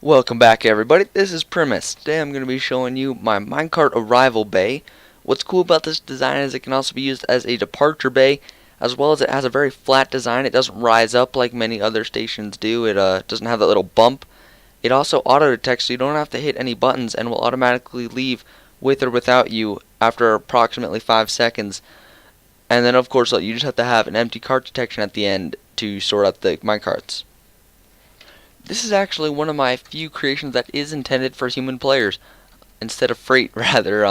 Welcome back everybody, this is Primus. Today I'm going to be showing you my minecart arrival bay. What's cool about this design is it can also be used as a departure bay, as well as it has a very flat design. It doesn't rise up like many other stations do. It doesn't have that little bump. It also auto detects, so you don't have to hit any buttons and will automatically leave with or without you after approximately 5 seconds. And then of course you just have to have an empty cart detection at the end to sort out the minecarts. This is actually one of my few creations that is intended for human players instead of freight, rather.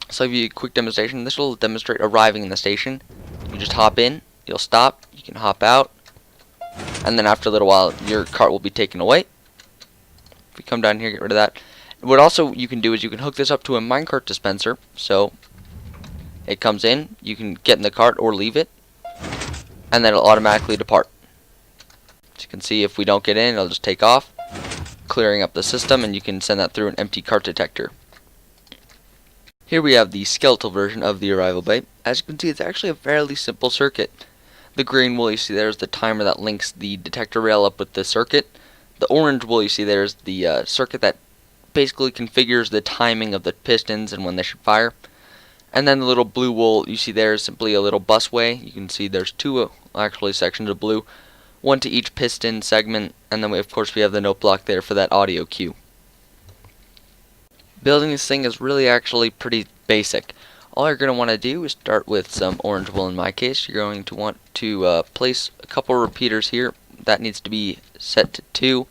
So I'll give you a quick demonstration. This will demonstrate arriving in the station. You just hop in, you'll stop, you can hop out, and then after a little while your cart will be taken away. If we come down here, get rid of that. What also you can do is you can hook this up to a minecart dispenser. So it comes in, you can get in the cart or leave it, and then it'll automatically depart. As you can see, if we don't get in, it'll just take off, clearing up the system, and you can send that through an empty cart detector. Here we have the skeletal version of the arrival bay. As you can see, it's actually a fairly simple circuit. The green wool you see there is the timer that links the detector rail up with the circuit. The orange wool you see there is the circuit that basically configures the timing of the pistons and when they should fire. And then the little blue wool you see there is simply a little busway. You can see there's two actually sections of blue. One to each piston segment, and then of course we have the note block there for that audio cue. Building this thing is really actually pretty basic. All you're going to want to do is start with some orange wool. In my case, you're going to want to place a couple repeaters here. That needs to be set to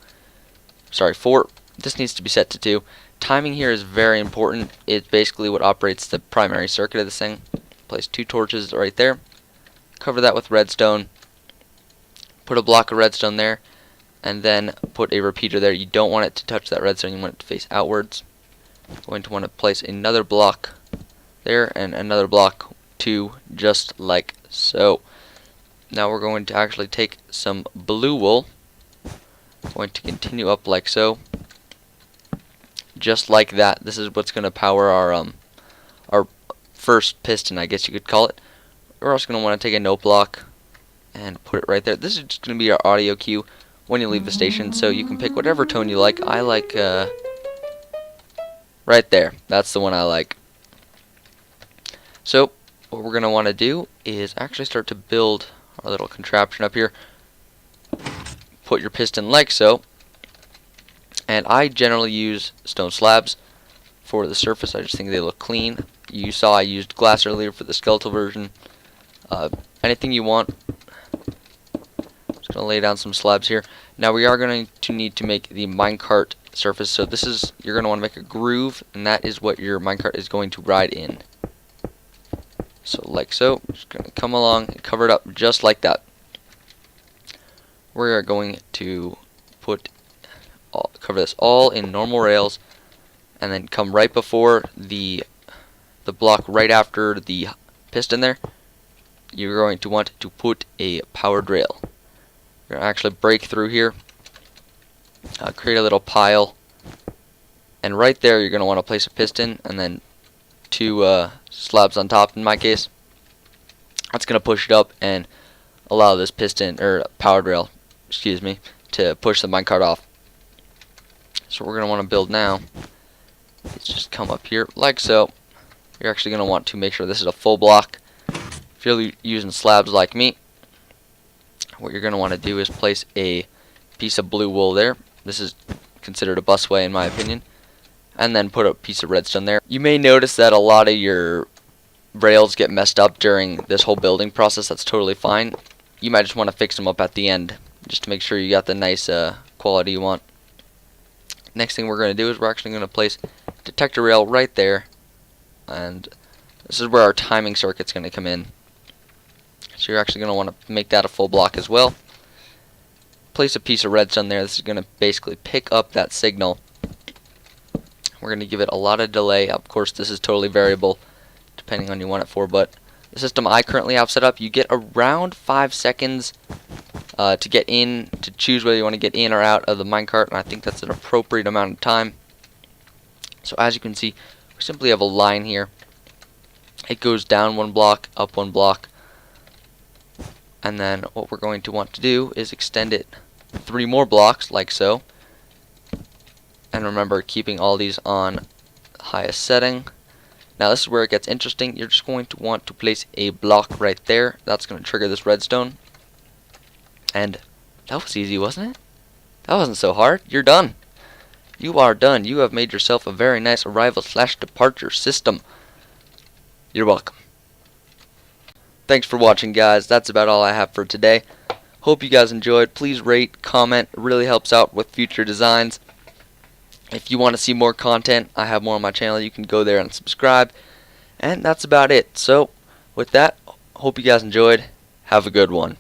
4. This needs to be set to 2. Timing here is very important. It's basically what operates the primary circuit of this thing. Place 2 torches right there. Cover that with redstone. Put a block of redstone there, and then put a repeater there. You don't want it to touch that redstone, you want it to face outwards. You're going to want to place another block there, and another block too, just like so. Now we're going to actually take some blue wool, going to continue up like so, just like that. This is what's going to power our first piston, I guess you could call it. We're also going to want to take a note block and put it right there. This is just going to be our audio cue when you leave the station, so you can pick whatever tone you like. I like right there. That's the one I like. So what we're going to want to do is actually start to build our little contraption up here. Put your piston like so, and I generally use stone slabs for the surface. I just think they look clean. You saw I used glass earlier for the skeletal version. Anything you want. Going to lay down some slabs here. Now we are going to need to make the minecart surface. So this is, you're going to want to make a groove, and that is what your minecart is going to ride in. So like so, just going to come along and cover it up just like that. We are going to cover this all in normal rails, and then come right before the block right after the piston there. You're going to want to put a powered rail. You're going to actually break through here, create a little pile, and right there you're going to want to place a piston and then 2 slabs on top in my case. That's going to push it up and allow this piston, or powered rail, excuse me, to push the minecart off. So what we're going to want to build now is just come up here like so. You're actually going to want to make sure this is a full block. If you're using slabs like me, what you're going to want to do is place a piece of blue wool there. This is considered a busway in my opinion. And then put a piece of redstone there. You may notice that a lot of your rails get messed up during this whole building process. That's totally fine. You might just want to fix them up at the end, just to make sure you got the nice quality you want. Next thing we're going to do is we're actually going to place a detector rail right there. And this is where our timing circuit's going to come in. So you're actually going to want to make that a full block as well. Place a piece of redstone there. This is going to basically pick up that signal. We're going to give it a lot of delay. Of course, this is totally variable depending on you want it for, but the system I currently have set up, you get around 5 seconds to get in, to choose whether you want to get in or out of the minecart, and I think that's an appropriate amount of time. So as you can see, we simply have a line here. It goes down 1 block, up 1 block. And then what we're going to want to do is extend it 3 more blocks like so. And remember, keeping all these on highest setting. Now this is where it gets interesting. You're just going to want to place a block right there. That's going to trigger this redstone. And that was easy, wasn't it? That wasn't so hard. You're done. You are done. You have made yourself a very nice arrival/departure system. You're welcome. Thanks for watching, guys. That's about all I have for today. Hope you guys enjoyed. Please rate, comment. It really helps out with future designs. If you want to see more content, I have more on my channel. You can go there and subscribe. And that's about it. So, with that, hope you guys enjoyed. Have a good one.